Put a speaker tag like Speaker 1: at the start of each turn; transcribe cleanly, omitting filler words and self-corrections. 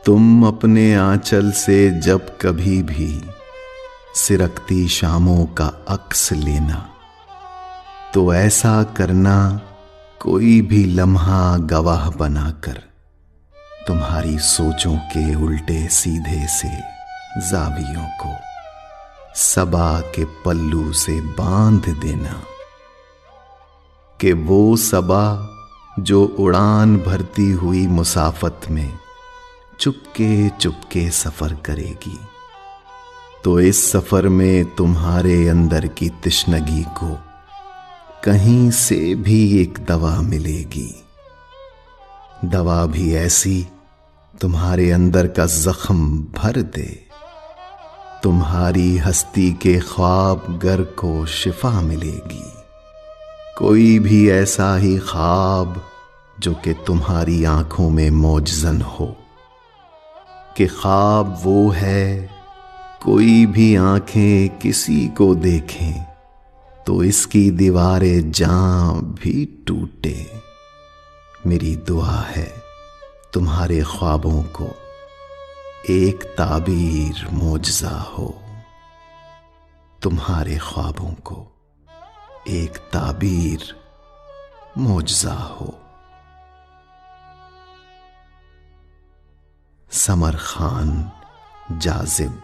Speaker 1: तुम अपने आंचल से जब कभी भी सिरकती शामों का अक्स लेना, तो ऐसा करना कोई भी लम्हा गवाह बनाकर तुम्हारी सोचों के उल्टे सीधे से जावियों को सबा के पल्लू से बांध देना, कि वो सबा जो उड़ान भरती हुई मुसाफत में चुपके चुपके सफर करेगी, तो इस सफर में तुम्हारे अंदर की तिश्नगी को कहीं से भी एक दवा मिलेगी। दवा भी ऐसी तुम्हारे अंदर का जख्म भर दे, तुम्हारी हस्ती के ख्वाब गर को शिफा मिलेगी। कोई भी ऐसा ही ख्वाब जो कि तुम्हारी आंखों में मौजज़न हो, कि ख्वाब वो है कोई भी आंखें किसी को देखें तो इसकी दीवारें जां भी टूटे। मेरी दुआ है तुम्हारे ख्वाबों को एक ताबीर मौजज़ा हो, तुम्हारे ख्वाबों को एक ताबीर मौजज़ा हो। समर खान जाज़िब।